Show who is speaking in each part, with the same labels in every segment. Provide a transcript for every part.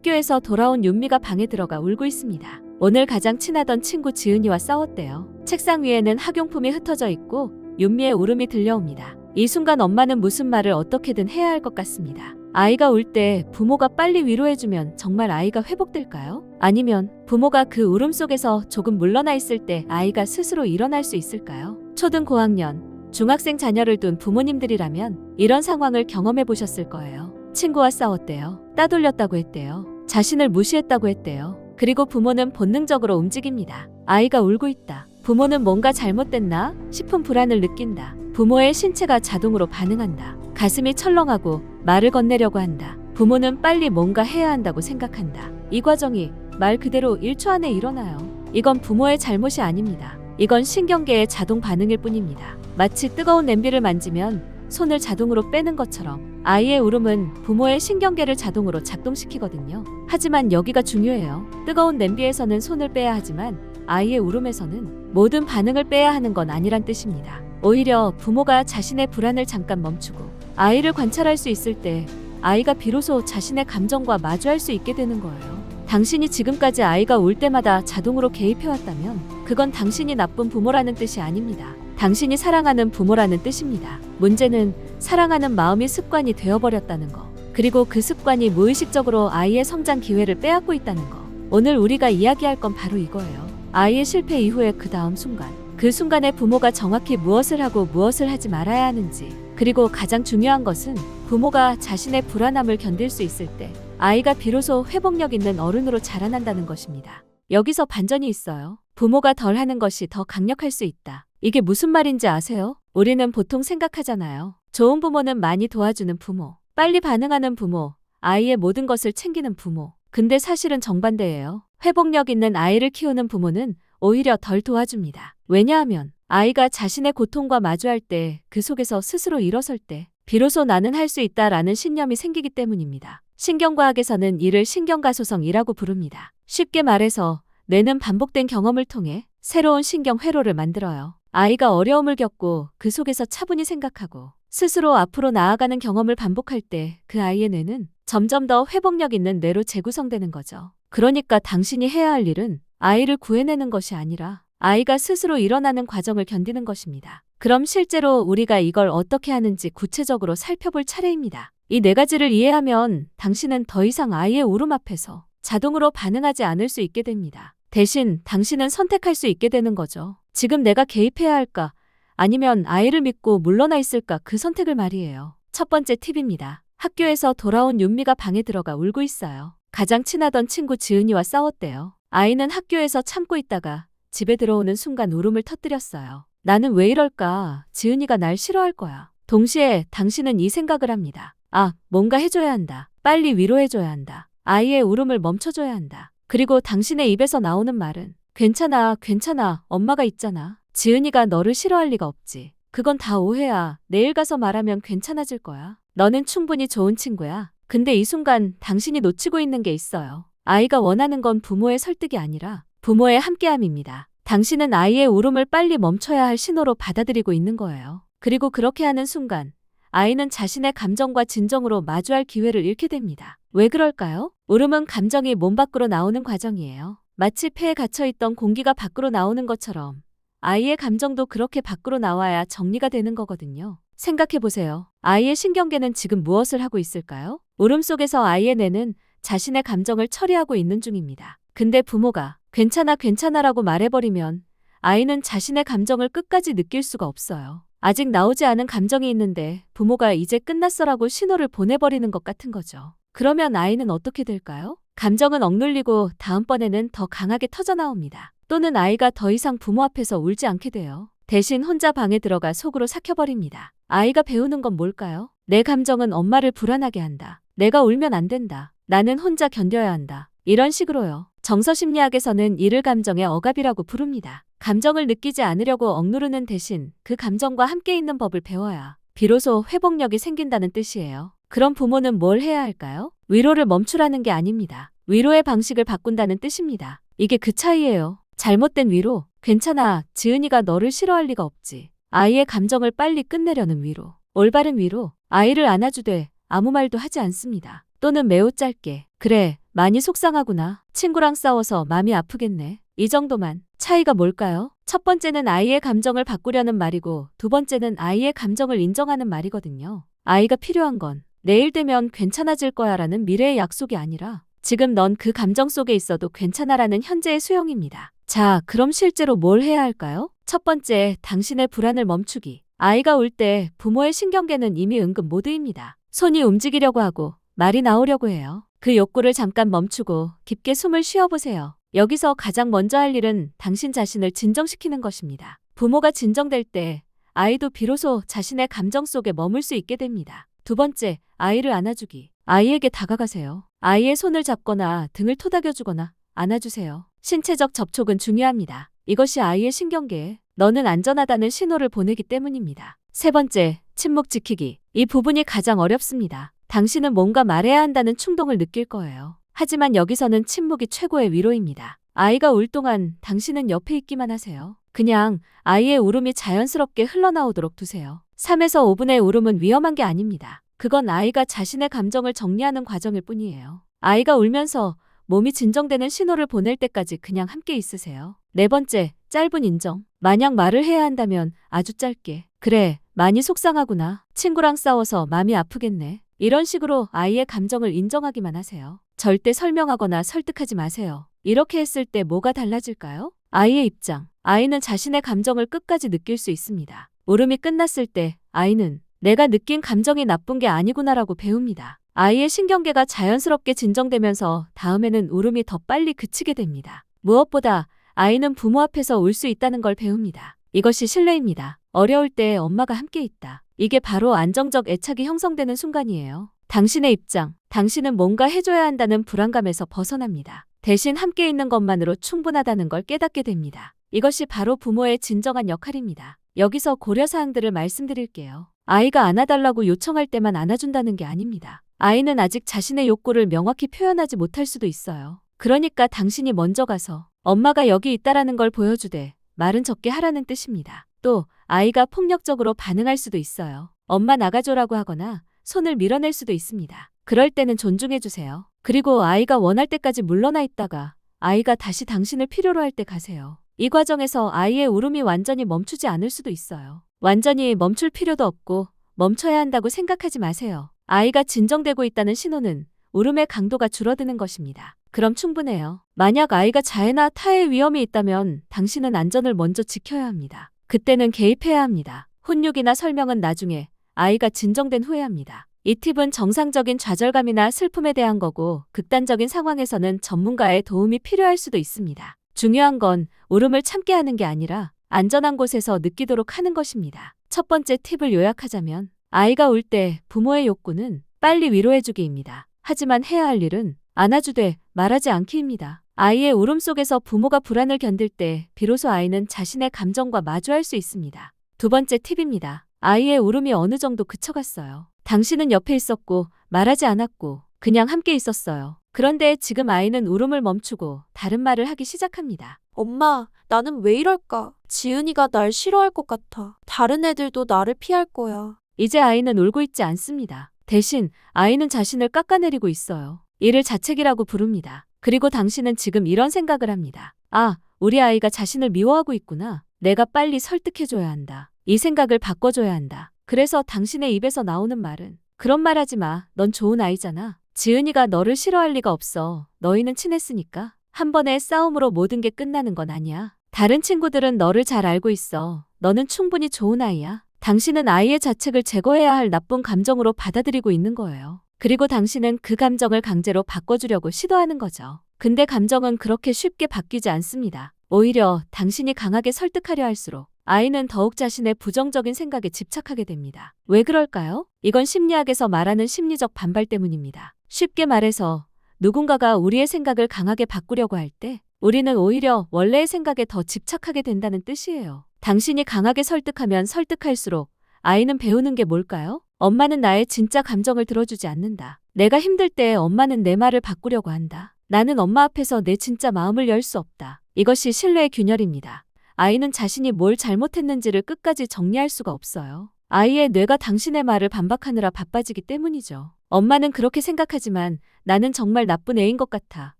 Speaker 1: 학교에서 돌아온 윤미가 방에 들어가 울고 있습니다. 오늘 가장 친하던 친구 지은이와 싸웠대요. 책상 위에는 학용품이 흩어져 있고 윤미의 울음이 들려옵니다. 이 순간 엄마는 무슨 말을 어떻게든 해야 할 것 같습니다. 아이가 울 때 부모가 빨리 위로해주면 정말 아이가 회복될까요? 아니면 부모가 그 울음 속에서 조금 물러나 있을 때 아이가 스스로 일어날 수 있을까요? 초등 고학년, 중학생 자녀를 둔 부모님들이라면 이런 상황을 경험해 보셨을 거예요. 친구와 싸웠대요. 따돌렸다고 했대요. 자신을 무시했다고 했대요. 그리고 부모는 본능적으로 움직입니다. 아이가 울고 있다. 부모는 뭔가 잘못됐나 싶은 불안을 느낀다. 부모의 신체가 자동으로 반응한다. 가슴이 철렁하고 말을 건네려고 한다. 부모는 빨리 뭔가 해야 한다고 생각한다. 이 과정이 말 그대로 1초 안에 일어나요. 이건 부모의 잘못이 아닙니다. 이건 신경계의 자동 반응일 뿐입니다. 마치 뜨거운 냄비를 만지면 손을 자동으로 빼는 것처럼 아이의 울음은 부모의 신경계를 자동으로 작동시키거든요. 하지만 여기가 중요해요. 뜨거운 냄비에서는 손을 빼야 하지만 아이의 울음에서는 모든 반응을 빼야 하는 건 아니란 뜻입니다. 오히려 부모가 자신의 불안을 잠깐 멈추고 아이를 관찰할 수 있을 때 아이가 비로소 자신의 감정과 마주할 수 있게 되는 거예요. 당신이 지금까지 아이가 울 때마다 자동으로 개입해왔다면 그건 당신이 나쁜 부모라는 뜻이 아닙니다. 당신이 사랑하는 부모라는 뜻입니다. 문제는 사랑하는 마음이 습관이 되어버렸다는 거. 그리고 그 습관이 무의식적으로 아이의 성장 기회를 빼앗고 있다는 거. 오늘 우리가 이야기할 건 바로 이거예요. 아이의 실패 이후의 그 다음 순간. 그 순간에 부모가 정확히 무엇을 하고 무엇을 하지 말아야 하는지. 그리고 가장 중요한 것은 부모가 자신의 불안함을 견딜 수 있을 때 아이가 비로소 회복력 있는 어른으로 자라난다는 것입니다. 여기서 반전이 있어요. 부모가 덜 하는 것이 더 강력할 수 있다. 이게 무슨 말인지 아세요? 우리는 보통 생각하잖아요. 좋은 부모는 많이 도와주는 부모, 빨리 반응하는 부모, 아이의 모든 것을 챙기는 부모. 근데 사실은 정반대예요. 회복력 있는 아이를 키우는 부모는 오히려 덜 도와줍니다. 왜냐하면 아이가 자신의 고통과 마주할 때 그 속에서 스스로 일어설 때 비로소 나는 할 수 있다라는 신념이 생기기 때문입니다. 신경과학에서는 이를 신경가소성이라고 부릅니다. 쉽게 말해서 뇌는 반복된 경험을 통해 새로운 신경 회로를 만들어요. 아이가 어려움을 겪고 그 속에서 차분히 생각하고 스스로 앞으로 나아가는 경험을 반복할 때 그 아이의 뇌는 점점 더 회복력 있는 뇌로 재구성되는 거죠. 그러니까 당신이 해야 할 일은 아이를 구해내는 것이 아니라 아이가 스스로 일어나는 과정을 견디는 것입니다. 그럼 실제로 우리가 이걸 어떻게 하는지 구체적으로 살펴볼 차례입니다. 이 네 가지를 이해하면 당신은 더 이상 아이의 울음 앞에서 자동으로 반응하지 않을 수 있게 됩니다. 대신 당신은 선택할 수 있게 되는 거죠. 지금 내가 개입해야 할까? 아니면 아이를 믿고 물러나 있을까? 그 선택을 말이에요. 첫 번째 팁입니다. 학교에서 돌아온 윤미가 방에 들어가 울고 있어요. 가장 친하던 친구 지은이와 싸웠대요. 아이는 학교에서 참고 있다가 집에 들어오는 순간 울음을 터뜨렸어요. 나는 왜 이럴까? 지은이가 날 싫어할 거야. 동시에 당신은 이 생각을 합니다. 아, 뭔가 해줘야 한다. 빨리 위로해줘야 한다. 아이의 울음을 멈춰줘야 한다. 그리고 당신의 입에서 나오는 말은 괜찮아, 괜찮아, 엄마가 있잖아. 지은이가 너를 싫어할 리가 없지. 그건 다 오해야. 내일 가서 말하면 괜찮아질 거야. 너는 충분히 좋은 친구야. 근데 이 순간 당신이 놓치고 있는 게 있어요. 아이가 원하는 건 부모의 설득이 아니라 부모의 함께함입니다. 당신은 아이의 울음을 빨리 멈춰야 할 신호로 받아들이고 있는 거예요. 그리고 그렇게 하는 순간 아이는 자신의 감정과 진정으로 마주할 기회를 잃게 됩니다. 왜 그럴까요? 울음은 감정이 몸 밖으로 나오는 과정이에요. 마치 폐에 갇혀있던 공기가 밖으로 나오는 것처럼 아이의 감정도 그렇게 밖으로 나와야 정리가 되는 거거든요. 생각해보세요. 아이의 신경계는 지금 무엇을 하고 있을까요? 울음 속에서 아이의 뇌는 자신의 감정을 처리하고 있는 중입니다. 근데 부모가 괜찮아 괜찮아라고 말해버리면 아이는 자신의 감정을 끝까지 느낄 수가 없어요. 아직 나오지 않은 감정이 있는데 부모가 이제 끝났어라고 신호를 보내버리는 것 같은 거죠. 그러면 아이는 어떻게 될까요? 감정은 억눌리고 다음번에는 더 강하게 터져나옵니다. 또는 아이가 더 이상 부모 앞에서 울지 않게 돼요. 대신 혼자 방에 들어가 속으로 삭혀버립니다. 아이가 배우는 건 뭘까요? 내 감정은 엄마를 불안하게 한다. 내가 울면 안 된다. 나는 혼자 견뎌야 한다. 이런 식으로요. 정서심리학에서는 이를 감정의 억압이라고 부릅니다. 감정을 느끼지 않으려고 억누르는 대신 그 감정과 함께 있는 법을 배워야 비로소 회복력이 생긴다는 뜻이에요. 그럼 부모는 뭘 해야 할까요? 위로를 멈추라는 게 아닙니다. 위로의 방식을 바꾼다는 뜻입니다. 이게 그 차이예요. 잘못된 위로, 괜찮아, 지은이가 너를 싫어할 리가 없지. 아이의 감정을 빨리 끝내려는 위로. 올바른 위로, 아이를 안아주되 아무 말도 하지 않습니다. 또는 매우 짧게, 그래, 많이 속상하구나. 친구랑 싸워서 마음이 아프겠네. 이 정도만. 차이가 뭘까요? 첫 번째는 아이의 감정을 바꾸려는 말이고 두 번째는 아이의 감정을 인정하는 말이거든요. 아이가 필요한 건 내일 되면 괜찮아질 거야 라는 미래의 약속이 아니라 지금 넌 그 감정 속에 있어도 괜찮아라는 현재의 수용입니다. 자, 그럼 실제로 뭘 해야 할까요? 첫 번째, 당신의 불안을 멈추기. 아이가 울 때 부모의 신경계는 이미 은근 모드입니다. 손이 움직이려고 하고 말이 나오려고 해요. 그 욕구를 잠깐 멈추고 깊게 숨을 쉬어보세요. 여기서 가장 먼저 할 일은 당신 자신을 진정시키는 것입니다. 부모가 진정될 때 아이도 비로소 자신의 감정 속에 머물 수 있게 됩니다. 두 번째, 아이를 안아주기. 아이에게 다가가세요. 아이의 손을 잡거나 등을 토닥여주거나 안아주세요. 신체적 접촉은 중요합니다. 이것이 아이의 신경계에 너는 안전하다는 신호를 보내기 때문입니다. 세 번째, 침묵 지키기. 이 부분이 가장 어렵습니다. 당신은 뭔가 말해야 한다는 충동을 느낄 거예요. 하지만 여기서는 침묵이 최고의 위로입니다. 아이가 울 동안 당신은 옆에 있기만 하세요. 그냥 아이의 울음이 자연스럽게 흘러나오도록 두세요. 3에서 5분의 울음은 위험한 게 아닙니다. 그건 아이가 자신의 감정을 정리하는 과정일 뿐이에요. 아이가 울면서 몸이 진정되는 신호를 보낼 때까지 그냥 함께 있으세요. 네 번째, 짧은 인정. 만약 말을 해야 한다면 아주 짧게. 그래, 많이 속상하구나. 친구랑 싸워서 마음이 아프겠네. 이런 식으로 아이의 감정을 인정하기만 하세요. 절대 설명하거나 설득하지 마세요. 이렇게 했을 때 뭐가 달라질까요? 아이의 입장. 아이는 자신의 감정을 끝까지 느낄 수 있습니다. 울음이 끝났을 때 아이는 내가 느낀 감정이 나쁜 게 아니구나라고 배웁니다. 아이의 신경계가 자연스럽게 진정되면서 다음에는 울음이 더 빨리 그치게 됩니다. 무엇보다 아이는 부모 앞에서 울 수 있다는 걸 배웁니다. 이것이 신뢰입니다. 어려울 때 엄마가 함께 있다. 이게 바로 안정적 애착이 형성되는 순간이에요. 당신의 입장, 당신은 뭔가 해줘야 한다는 불안감에서 벗어납니다. 대신 함께 있는 것만으로 충분하다는 걸 깨닫게 됩니다. 이것이 바로 부모의 진정한 역할입니다. 여기서 고려사항들을 말씀드릴게요. 아이가 안아달라고 요청할 때만 안아준다는 게 아닙니다. 아이는 아직 자신의 욕구를 명확히 표현하지 못할 수도 있어요. 그러니까 당신이 먼저 가서 엄마가 여기 있다라는 걸 보여주되 말은 적게 하라는 뜻입니다. 또 아이가 폭력적으로 반응할 수도 있어요. 엄마 나가줘라고 하거나 손을 밀어낼 수도 있습니다. 그럴 때는 존중해주세요. 그리고 아이가 원할 때까지 물러나 있다가 아이가 다시 당신을 필요로 할 때 가세요. 이 과정에서 아이의 울음이 완전히 멈추지 않을 수도 있어요. 완전히 멈출 필요도 없고 멈춰야 한다고 생각하지 마세요. 아이가 진정되고 있다는 신호는 울음의 강도가 줄어드는 것입니다. 그럼 충분해요. 만약 아이가 자해나 타해 위험이 있다면 당신은 안전을 먼저 지켜야 합니다. 그때는 개입해야 합니다. 훈육이나 설명은 나중에 아이가 진정된 후에 합니다. 이 팁은 정상적인 좌절감이나 슬픔에 대한 거고 극단적인 상황에서는 전문가의 도움이 필요할 수도 있습니다. 중요한 건 울음을 참게 하는 게 아니라 안전한 곳에서 느끼도록 하는 것입니다. 첫 번째 팁을 요약하자면 아이가 울 때 부모의 욕구는 빨리 위로해주기입니다. 하지만 해야 할 일은 안아주되 말하지 않기입니다. 아이의 울음 속에서 부모가 불안을 견딜 때 비로소 아이는 자신의 감정과 마주할 수 있습니다. 두 번째 팁입니다. 아이의 울음이 어느 정도 그쳐갔어요. 당신은 옆에 있었고 말하지 않았고 그냥 함께 있었어요. 그런데 지금 아이는 울음을 멈추고 다른 말을 하기 시작합니다.
Speaker 2: 엄마, 나는 왜 이럴까? 지은이가 날 싫어할 것 같아. 다른 애들도 나를 피할 거야.
Speaker 1: 이제 아이는 울고 있지 않습니다. 대신 아이는 자신을 깎아내리고 있어요. 이를 자책이라고 부릅니다. 그리고 당신은 지금 이런 생각을 합니다. 아, 우리 아이가 자신을 미워하고 있구나. 내가 빨리 설득해줘야 한다. 이 생각을 바꿔줘야 한다. 그래서 당신의 입에서 나오는 말은 그런 말 하지 마. 넌 좋은 아이잖아. 지은이가 너를 싫어할 리가 없어. 너희는 친했으니까. 한 번의 싸움으로 모든 게 끝나는 건 아니야. 다른 친구들은 너를 잘 알고 있어. 너는 충분히 좋은 아이야. 당신은 아이의 자책을 제거해야 할 나쁜 감정으로 받아들이고 있는 거예요. 그리고 당신은 그 감정을 강제로 바꿔주려고 시도하는 거죠. 근데 감정은 그렇게 쉽게 바뀌지 않습니다. 오히려 당신이 강하게 설득하려 할수록 아이는 더욱 자신의 부정적인 생각에 집착하게 됩니다. 왜 그럴까요? 이건 심리학에서 말하는 심리적 반발 때문입니다. 쉽게 말해서 누군가가 우리의 생각을 강하게 바꾸려고 할 때 우리는 오히려 원래의 생각에 더 집착하게 된다는 뜻이에요. 당신이 강하게 설득하면 설득할수록 아이는 배우는 게 뭘까요? 엄마는 나의 진짜 감정을 들어주지 않는다. 내가 힘들 때 엄마는 내 말을 바꾸려고 한다. 나는 엄마 앞에서 내 진짜 마음을 열 수 없다. 이것이 신뢰의 균열입니다. 아이는 자신이 뭘 잘못했는지를 끝까지 정리할 수가 없어요. 아이의 뇌가 당신의 말을 반박하느라 바빠지기 때문이죠. 엄마는 그렇게 생각하지만 나는 정말 나쁜 애인 것 같아.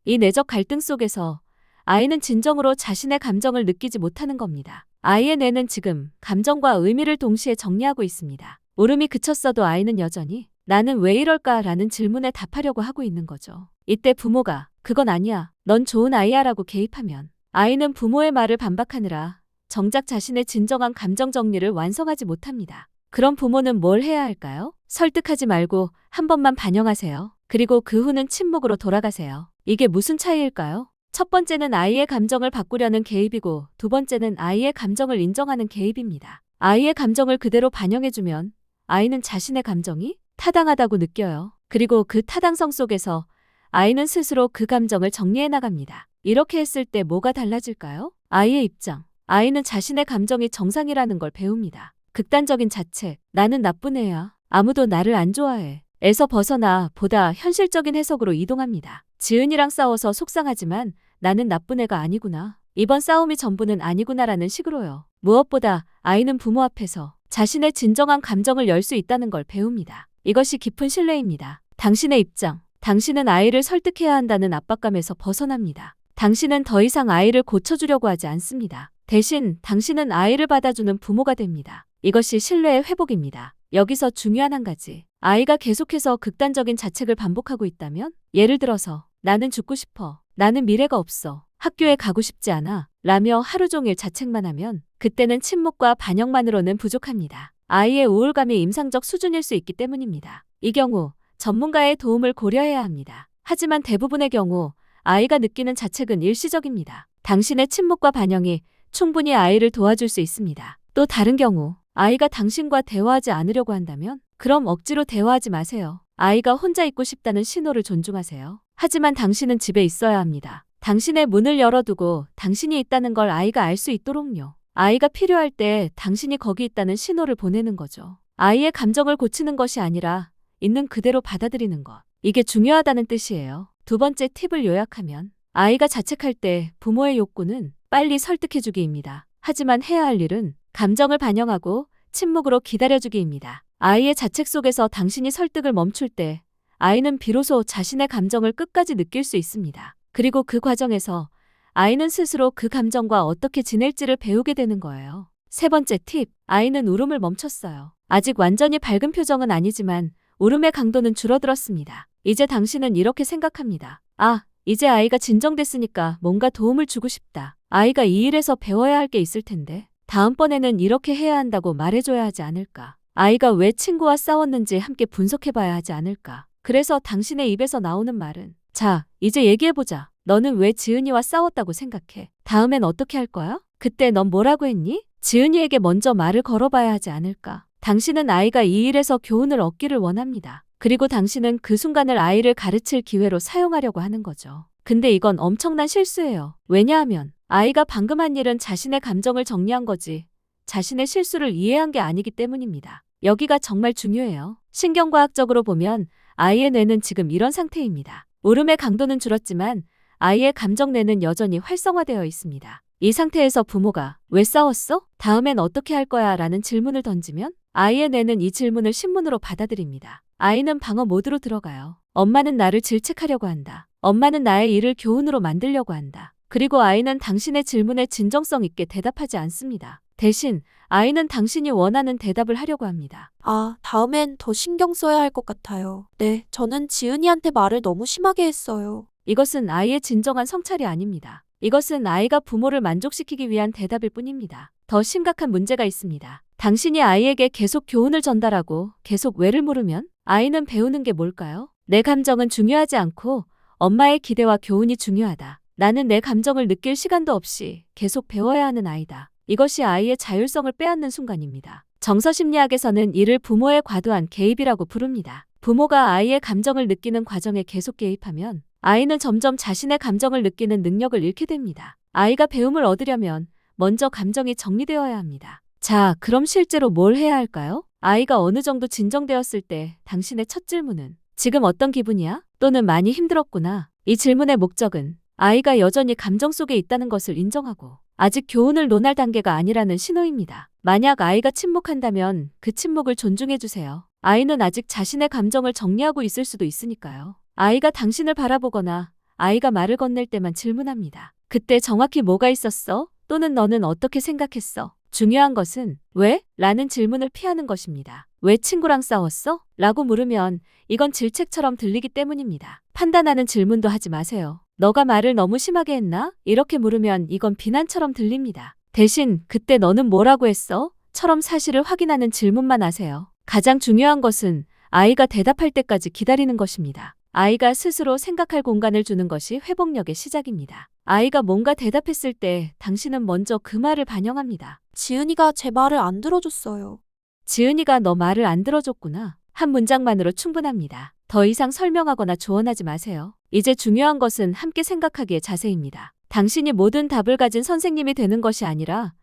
Speaker 1: 이 내적 갈등 속에서 아이는 진정으로 자신의 감정을 느끼지 못하는 겁니다. 아이의 뇌는 지금 감정과 의미를 동시에 정리하고 있습니다. 울음이 그쳤어도 아이는 여전히 나는 왜 이럴까라는 질문에 답하려고 하고 있는 거죠. 이때 부모가 그건 아니야. 넌 좋은 아이야 라고 개입하면 아이는 부모의 말을 반박하느라 정작 자신의 진정한 감정 정리를 완성하지 못합니다. 그럼 부모는 뭘 해야 할까요? 설득하지 말고 한 번만 반영하세요. 그리고 그 후는 침묵으로 돌아가세요. 이게 무슨 차이일까요? 첫 번째는 아이의 감정을 바꾸려는 개입이고 두 번째는 아이의 감정을 인정하는 개입입니다. 아이의 감정을 그대로 반영해주면 아이는 자신의 감정이 타당하다고 느껴요. 그리고 그 타당성 속에서 아이는 스스로 그 감정을 정리해 나갑니다. 이렇게 했을 때 뭐가 달라질까요? 아이의 입장. 아이는 자신의 감정이 정상이라는 걸 배웁니다. 극단적인 자책, 나는 나쁜 애야. 아무도 나를 안 좋아해. 에서 벗어나 보다 현실적인 해석으로 이동합니다. 지은이랑 싸워서 속상하지만 나는 나쁜 애가 아니구나. 이번 싸움이 전부는 아니구나라는 식으로요. 무엇보다 아이는 부모 앞에서 자신의 진정한 감정을 열 수 있다는 걸 배웁니다. 이것이 깊은 신뢰입니다. 당신의 입장, 당신은 아이를 설득해야 한다는 압박감에서 벗어납니다. 당신은 더 이상 아이를 고쳐주려고 하지 않습니다. 대신 당신은 아이를 받아주는 부모가 됩니다. 이것이 신뢰의 회복입니다. 여기서 중요한 한 가지. 아이가 계속해서 극단적인 자책을 반복하고 있다면, 예를 들어서 나는 죽고 싶어. 나는 미래가 없어. 학교에 가고 싶지 않아. 라며 하루 종일 자책만 하면 그때는 침묵과 반영만으로는 부족합니다. 아이의 우울감이 임상적 수준일 수 있기 때문입니다. 이 경우 전문가의 도움을 고려해야 합니다. 하지만 대부분의 경우 아이가 느끼는 자책은 일시적입니다. 당신의 침묵과 반영이 충분히 아이를 도와줄 수 있습니다. 또 다른 경우 아이가 당신과 대화하지 않으려고 한다면 그럼 억지로 대화하지 마세요. 아이가 혼자 있고 싶다는 신호를 존중하세요. 하지만 당신은 집에 있어야 합니다. 당신의 문을 열어두고 당신이 있다는 걸 아이가 알 수 있도록요. 아이가 필요할 때 당신이 거기 있다는 신호를 보내는 거죠. 아이의 감정을 고치는 것이 아니라 있는 그대로 받아들이는 것. 이게 중요하다는 뜻이에요. 두 번째 팁을 요약하면 아이가 자책할 때 부모의 욕구는 빨리 설득해주기입니다. 하지만 해야 할 일은 감정을 반영하고 침묵으로 기다려주기입니다. 아이의 자책 속에서 당신이 설득을 멈출 때 아이는 비로소 자신의 감정을 끝까지 느낄 수 있습니다. 그리고 그 과정에서 아이는 스스로 그 감정과 어떻게 지낼지를 배우게 되는 거예요. 세 번째 팁, 아이는 울음을 멈췄어요. 아직 완전히 밝은 표정은 아니지만 울음의 강도는 줄어들었습니다. 이제 당신은 이렇게 생각합니다. 아, 이제 아이가 진정됐으니까 뭔가 도움을 주고 싶다. 아이가 이 일에서 배워야 할 게 있을 텐데 다음번에는 이렇게 해야 한다고 말해줘야 하지 않을까. 아이가 왜 친구와 싸웠는지 함께 분석해봐야 하지 않을까. 그래서 당신의 입에서 나오는 말은 자, 이제 얘기해보자. 너는 왜 지은이와 싸웠다고 생각해? 다음엔 어떻게 할 거야? 그때 넌 뭐라고 했니? 지은이에게 먼저 말을 걸어봐야 하지 않을까. 당신은 아이가 이 일에서 교훈을 얻기를 원합니다. 그리고 당신은 그 순간을 아이를 가르칠 기회로 사용하려고 하는 거죠. 근데 이건 엄청난 실수예요. 왜냐하면 아이가 방금 한 일은 자신의 감정을 정리한 거지 자신의 실수를 이해한 게 아니기 때문입니다. 여기가 정말 중요해요. 신경과학적으로 보면 아이의 뇌는 지금 이런 상태입니다. 울음의 강도는 줄었지만 아이의 감정뇌는 여전히 활성화되어 있습니다. 이 상태에서 부모가 왜 싸웠어? 다음엔 어떻게 할 거야? 라는 질문을 던지면 아이의 뇌는 이 질문을 신문으로 받아들입니다. 아이는 방어 모드로 들어가요. 엄마는 나를 질책하려고 한다. 엄마는 나의 일을 교훈으로 만들려고 한다. 그리고 아이는 당신의 질문에 진정성 있게 대답하지 않습니다. 대신 아이는 당신이 원하는 대답을 하려고 합니다.
Speaker 2: 아, 다음엔 더 신경 써야 할 것 같아요. 네, 저는 지은이한테 말을 너무 심하게 했어요.
Speaker 1: 이것은 아이의 진정한 성찰이 아닙니다. 이것은 아이가 부모를 만족시키기 위한 대답일 뿐입니다. 더 심각한 문제가 있습니다. 당신이 아이에게 계속 교훈을 전달하고 계속 왜를 물으면 아이는 배우는 게 뭘까요? 내 감정은 중요하지 않고 엄마의 기대와 교훈이 중요하다. 나는 내 감정을 느낄 시간도 없이 계속 배워야 하는 아이다. 이것이 아이의 자율성을 빼앗는 순간입니다. 정서심리학에서는 이를 부모의 과도한 개입이라고 부릅니다. 부모가 아이의 감정을 느끼는 과정에 계속 개입하면 아이는 점점 자신의 감정을 느끼는 능력을 잃게 됩니다. 아이가 배움을 얻으려면 먼저 감정이 정리되어야 합니다. 자, 그럼 실제로 뭘 해야 할까요? 아이가 어느 정도 진정되었을 때 당신의 첫 질문은 지금 어떤 기분이야? 또는 많이 힘들었구나. 이 질문의 목적은 아이가 여전히 감정 속에 있다는 것을 인정하고 아직 교훈을 논할 단계가 아니라는 신호입니다. 만약 아이가 침묵한다면 그 침묵을 존중해주세요. 아이는 아직 자신의 감정을 정리하고 있을 수도 있으니까요. 아이가 당신을 바라보거나 아이가 말을 건넬 때만 질문합니다. 그때 정확히 뭐가 있었어? 또는 너는 어떻게 생각했어? 중요한 것은 왜? 라는 질문을 피하는 것입니다. 왜 친구랑 싸웠어? 라고 물으면 이건 질책처럼 들리기 때문입니다. 판단하는 질문도 하지 마세요. 너가 말을 너무 심하게 했나? 이렇게 물으면 이건 비난처럼 들립니다. 대신 그때 너는 뭐라고 했어? 처럼 사실을 확인하는 질문만 하세요. 가장 중요한 것은 아이가 대답할 때까지 기다리는 것입니다. 아이가 스스로 생각할 공간을 주는 것이 회복력의 시작입니다. 아이가 뭔가 대답했을 때 당신은 먼저 그 말을 반영합니다.
Speaker 2: 지은이가 제 말을 안 들어줬어요.
Speaker 1: 지은이가 너 말을 안 들어줬구나. 한 문장만으로 충분합니다. 더 이상 설명하거나 조언하지 마세요. 이제 중요한 것은 함께 생각하기의 자세입니다. 당신이 모든 답을 가진 선생님이 되는 것이 아니라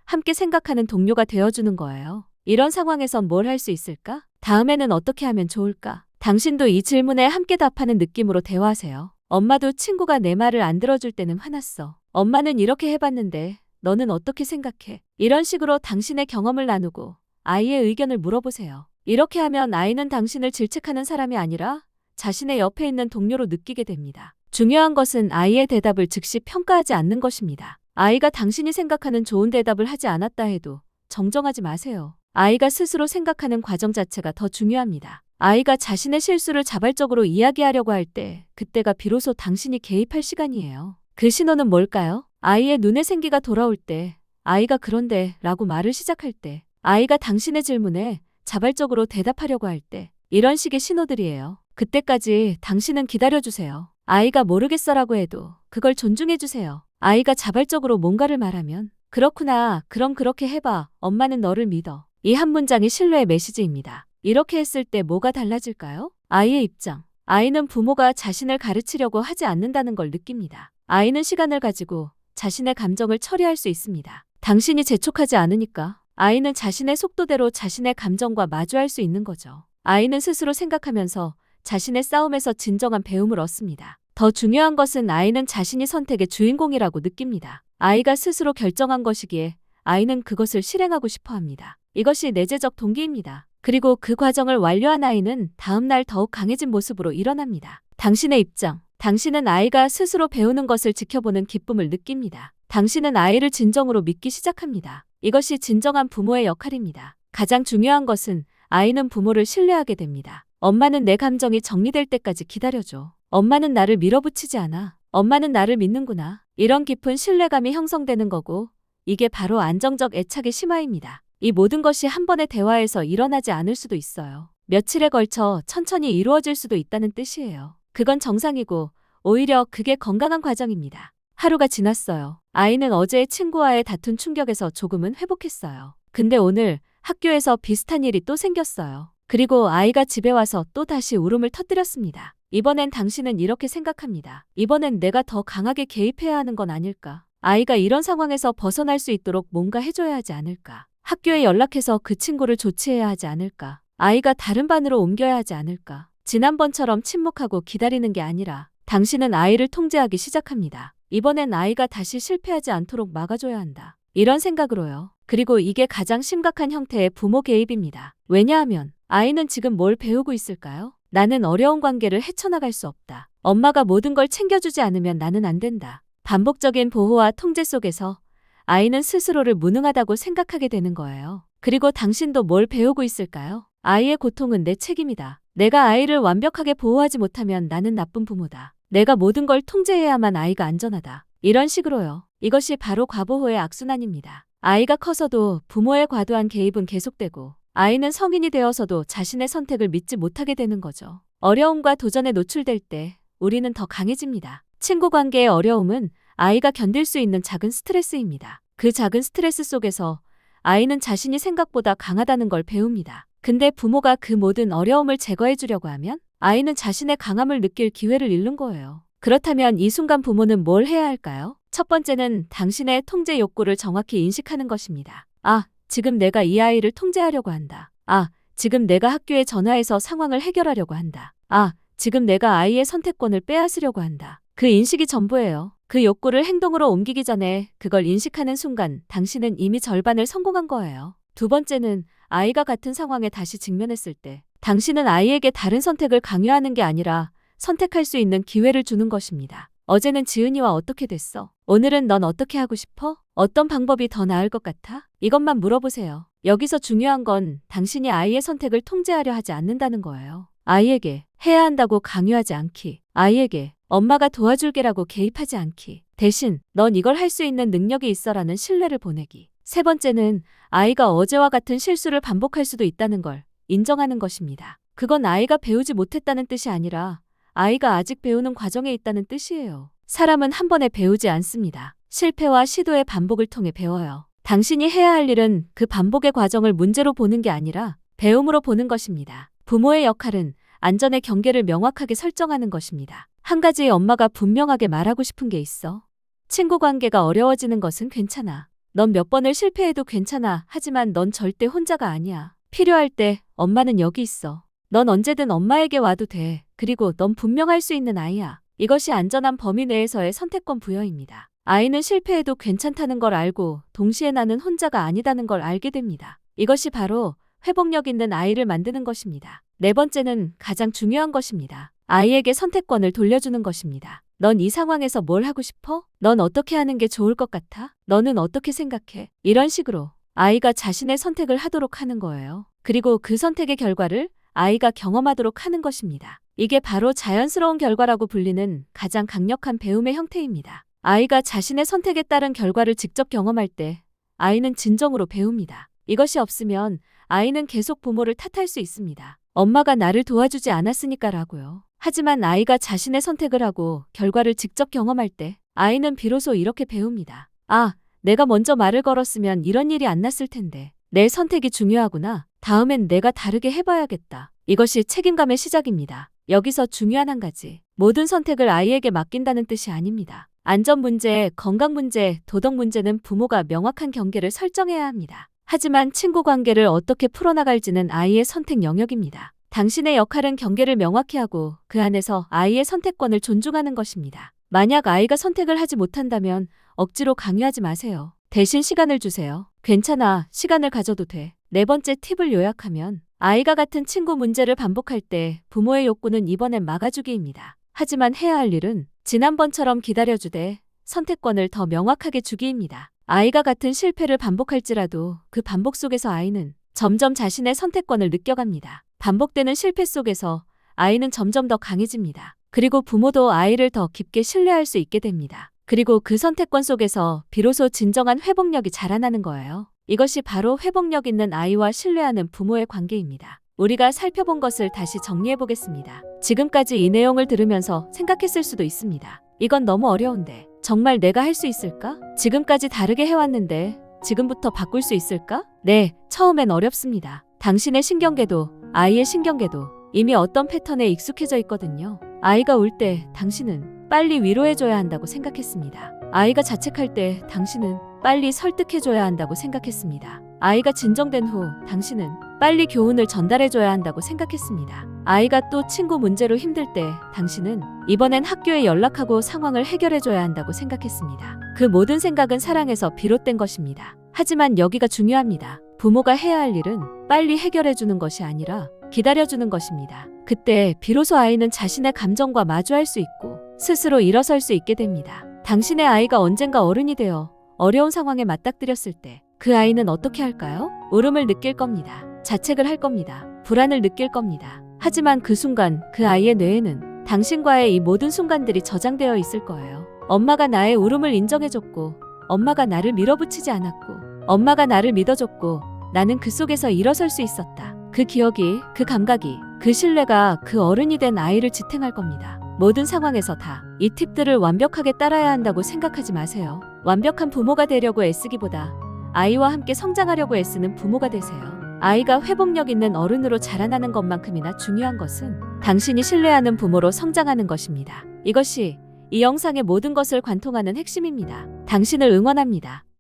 Speaker 1: 함께 생각하는 동료가 되어주는 거예요. 이런 상황에선 뭘 할 수 있을까? 다음에는 어떻게 하면 좋을까? 당신도 이 질문에 함께 답하는 느낌으로 대화하세요. 엄마도 친구가 내 말을 안 들어줄 때는 화났어. 엄마는 이렇게 해봤는데 너는 어떻게 생각해? 이런 식으로 당신의 경험을 나누고 아이의 의견을 물어보세요. 이렇게 하면 아이는 당신을 질책하는 사람이 아니라 자신의 옆에 있는 동료로 느끼게 됩니다. 중요한 것은 아이의 대답을 즉시 평가하지 않는 것입니다. 아이가 당신이 생각하는 좋은 대답을 하지 않았다 해도 정정하지 마세요. 아이가 스스로 생각하는 과정 자체가 더 중요합니다. 아이가 자신의 실수를 자발적으로 이야기하려고 할 때 그때가 비로소 당신이 개입할 시간이에요. 그 신호는 뭘까요? 아이의 눈에 생기가 돌아올 때, 아이가 그런데 라고 말을 시작할 때, 아이가 당신의 질문에 자발적으로 대답하려고 할 때, 이런 식의 신호들이에요. 그때까지 당신은 기다려주세요. 아이가 모르겠어라고 해도 그걸 존중해주세요. 아이가 자발적으로 뭔가를 말하면 그렇구나, 그럼 그렇게 해봐, 엄마는 너를 믿어. 이 한 문장이 신뢰의 메시지입니다. 이렇게 했을 때 뭐가 달라질까요? 아이의 입장. 아이는 부모가 자신을 가르치려고 하지 않는다는 걸 느낍니다. 아이는 시간을 가지고 자신의 감정을 처리할 수 있습니다. 당신이 재촉하지 않으니까 아이는 자신의 속도대로 자신의 감정과 마주할 수 있는 거죠. 아이는 스스로 생각하면서 자신의 싸움에서 진정한 배움을 얻습니다. 더 중요한 것은 아이는 자신이 선택의 주인공이라고 느낍니다. 아이가 스스로 결정한 것이기에 아이는 그것을 실행하고 싶어 합니다. 이것이 내재적 동기입니다. 그리고 그 과정을 완료한 아이는 다음날 더욱 강해진 모습으로 일어납니다. 당신의 입장. 당신은 아이가 스스로 배우는 것을 지켜보는 기쁨을 느낍니다. 당신은 아이를 진정으로 믿기 시작합니다. 이것이 진정한 부모의 역할입니다. 가장 중요한 것은 아이는 부모를 신뢰하게 됩니다. 엄마는 내 감정이 정리될 때까지 기다려줘. 엄마는 나를 밀어붙이지 않아. 엄마는 나를 믿는구나. 이런 깊은 신뢰감이 형성되는 거고 이게 바로 안정적 애착의 심화입니다. 이 모든 것이 한 번의 대화에서 일어나지 않을 수도 있어요. 며칠에 걸쳐 천천히 이루어질 수도 있다는 뜻이에요. 그건 정상이고 오히려 그게 건강한 과정입니다. 하루가 지났어요. 아이는 어제의 친구와의 다툰 충격에서 조금은 회복했어요. 근데 오늘 학교에서 비슷한 일이 또 생겼어요. 그리고 아이가 집에 와서 또 다시 울음을 터뜨렸습니다. 이번엔 당신은 이렇게 생각합니다. 이번엔 내가 더 강하게 개입해야 하는 건 아닐까? 아이가 이런 상황에서 벗어날 수 있도록 뭔가 해줘야 하지 않을까? 학교에 연락해서 그 친구를 조치해야 하지 않을까? 아이가 다른 반으로 옮겨야 하지 않을까? 지난번처럼 침묵하고 기다리는 게 아니라 당신은 아이를 통제하기 시작합니다. 이번엔 아이가 다시 실패하지 않도록 막아줘야 한다. 이런 생각으로요. 그리고 이게 가장 심각한 형태의 부모 개입입니다. 왜냐하면 아이는 지금 뭘 배우고 있을까요? 나는 어려운 관계를 헤쳐나갈 수 없다. 엄마가 모든 걸 챙겨주지 않으면 나는 안 된다. 반복적인 보호와 통제 속에서 아이는 스스로를 무능하다고 생각하게 되는 거예요. 그리고 당신도 뭘 배우고 있을까요? 아이의 고통은 내 책임이다. 내가 아이를 완벽하게 보호하지 못하면 나는 나쁜 부모다. 내가 모든 걸 통제해야만 아이가 안전하다. 이런 식으로요. 이것이 바로 과보호의 악순환입니다. 아이가 커서도 부모의 과도한 개입은 계속되고 아이는 성인이 되어서도 자신의 선택을 믿지 못하게 되는 거죠. 어려움과 도전에 노출될 때 우리는 더 강해집니다. 친구 관계의 어려움은 아이가 견딜 수 있는 작은 스트레스입니다. 그 작은 스트레스 속에서 아이는 자신이 생각보다 강하다는 걸 배웁니다. 근데 부모가 그 모든 어려움을 제거해 주려고 하면 아이는 자신의 강함을 느낄 기회를 잃는 거예요. 그렇다면 이 순간 부모는 뭘 해야 할까요? 첫 번째는 당신의 통제 욕구를 정확히 인식하는 것입니다. 아, 지금 내가 이 아이를 통제하려고 한다. 아, 지금 내가 학교에 전화해서 상황을 해결하려고 한다. 아, 지금 내가 아이의 선택권을 빼앗으려고 한다. 그 인식이 전부예요. 그 욕구를 행동으로 옮기기 전에 그걸 인식하는 순간 당신은 이미 절반을 성공한 거예요. 두 번째는 아이가 같은 상황에 다시 직면했을 때 당신은 아이에게 다른 선택을 강요하는 게 아니라 선택할 수 있는 기회를 주는 것입니다. 어제는 지은이와 어떻게 됐어? 오늘은 넌 어떻게 하고 싶어? 어떤 방법이 더 나을 것 같아? 이것만 물어보세요. 여기서 중요한 건 당신이 아이의 선택을 통제하려 하지 않는다는 거예요. 아이에게 해야 한다고 강요하지 않기. 아이에게 엄마가 도와줄게라고 개입하지 않기. 대신 넌 이걸 할 수 있는 능력이 있어라는 신뢰를 보내기. 세 번째는 아이가 어제와 같은 실수를 반복할 수도 있다는 걸 인정하는 것입니다. 그건 아이가 배우지 못했다는 뜻이 아니라 아이가 아직 배우는 과정에 있다는 뜻이에요. 사람은 한 번에 배우지 않습니다. 실패와 시도의 반복을 통해 배워요. 당신이 해야 할 일은 그 반복의 과정을 문제로 보는 게 아니라 배움으로 보는 것입니다. 부모의 역할은 안전의 경계를 명확하게 설정하는 것입니다. 한 가지 엄마가 분명하게 말하고 싶은 게 있어. 친구 관계가 어려워지는 것은 괜찮아. 넌 몇 번을 실패해도 괜찮아. 하지만 넌 절대 혼자가 아니야. 필요할 때 엄마는 여기 있어. 넌 언제든 엄마에게 와도 돼. 그리고 넌 분명할 수 있는 아이야. 이것이 안전한 범위 내에서의 선택권 부여입니다. 아이는 실패해도 괜찮다는 걸 알고 동시에 나는 혼자가 아니다는 걸 알게 됩니다. 이것이 바로 회복력 있는 아이를 만드는 것입니다. 네 번째는 가장 중요한 것입니다. 아이에게 선택권을 돌려주는 것입니다. 넌 이 상황에서 뭘 하고 싶어? 넌 어떻게 하는 게 좋을 것 같아? 너는 어떻게 생각해? 이런 식으로 아이가 자신의 선택을 하도록 하는 거예요. 그리고 그 선택의 결과를 아이가 경험하도록 하는 것입니다. 이게 바로 자연스러운 결과라고 불리는 가장 강력한 배움의 형태입니다. 아이가 자신의 선택에 따른 결과를 직접 경험할 때 아이는 진정으로 배웁니다. 이것이 없으면 아이는 계속 부모를 탓할 수 있습니다. 엄마가 나를 도와주지 않았으니까라고요. 하지만 아이가 자신의 선택을 하고 결과를 직접 경험할 때 아이는 비로소 이렇게 배웁니다. 아, 내가 먼저 말을 걸었으면 이런 일이 안 났을 텐데. 내 선택이 중요하구나. 다음엔 내가 다르게 해봐야겠다. 이것이 책임감의 시작입니다. 여기서 중요한 한 가지. 모든 선택을 아이에게 맡긴다는 뜻이 아닙니다. 안전 문제, 건강 문제, 도덕 문제는 부모가 명확한 경계를 설정해야 합니다. 하지만 친구 관계를 어떻게 풀어나갈지는 아이의 선택 영역입니다. 당신의 역할은 경계를 명확히 하고 그 안에서 아이의 선택권을 존중하는 것입니다. 만약 아이가 선택을 하지 못한다면 억지로 강요하지 마세요. 대신 시간을 주세요. 괜찮아, 시간을 가져도 돼. 네 번째 팁을 요약하면 아이가 같은 친구 문제를 반복할 때 부모의 욕구는 이번엔 막아주기입니다. 하지만 해야 할 일은 지난번처럼 기다려주되 선택권을 더 명확하게 주기입니다. 아이가 같은 실패를 반복할지라도 그 반복 속에서 아이는 점점 자신의 선택권을 느껴갑니다. 반복되는 실패 속에서 아이는 점점 더 강해집니다. 그리고 부모도 아이를 더 깊게 신뢰할 수 있게 됩니다. 그리고 그 선택권 속에서 비로소 진정한 회복력이 자라나는 거예요. 이것이 바로 회복력 있는 아이와 신뢰하는 부모의 관계입니다. 우리가 살펴본 것을 다시 정리해 보겠습니다. 지금까지 이 내용을 들으면서 생각했을 수도 있습니다. 이건 너무 어려운데 정말 내가 할 수 있을까? 지금까지 다르게 해왔는데 지금부터 바꿀 수 있을까? 네, 처음엔 어렵습니다. 당신의 신경계도 아이의 신경계도 이미 어떤 패턴에 익숙해져 있거든요. 아이가 울 때 당신은 빨리 위로해줘야 한다고 생각했습니다. 아이가 자책할 때 당신은 빨리 설득해줘야 한다고 생각했습니다. 아이가 진정된 후 당신은 빨리 교훈을 전달해줘야 한다고 생각했습니다. 아이가 또 친구 문제로 힘들 때 당신은 이번엔 학교에 연락하고 상황을 해결해줘야 한다고 생각했습니다. 그 모든 생각은 사랑에서 비롯된 것입니다. 하지만 여기가 중요합니다. 부모가 해야 할 일은 빨리 해결해주는 것이 아니라 기다려주는 것입니다. 그때 비로소 아이는 자신의 감정과 마주할 수 있고 스스로 일어설 수 있게 됩니다. 당신의 아이가 언젠가 어른이 되어 어려운 상황에 맞닥뜨렸을 때 그 아이는 어떻게 할까요? 울음을 느낄 겁니다. 자책을 할 겁니다. 불안을 느낄 겁니다. 하지만 그 순간 그 아이의 뇌에는 당신과의 이 모든 순간들이 저장되어 있을 거예요. 엄마가 나의 울음을 인정해줬고 엄마가 나를 밀어붙이지 않았고 엄마가 나를 믿어줬고 나는 그 속에서 일어설 수 있었다. 그 기억이, 그 감각이, 그 신뢰가 그 어른이 된 아이를 지탱할 겁니다. 모든 상황에서 다 이 팁들을 완벽하게 따라야 한다고 생각하지 마세요. 완벽한 부모가 되려고 애쓰기보다 아이와 함께 성장하려고 애쓰는 부모가 되세요. 아이가 회복력 있는 어른으로 자라나는 것만큼이나 중요한 것은 당신이 신뢰하는 부모로 성장하는 것입니다. 이것이 이 영상의 모든 것을 관통하는 핵심입니다. 당신을 응원합니다.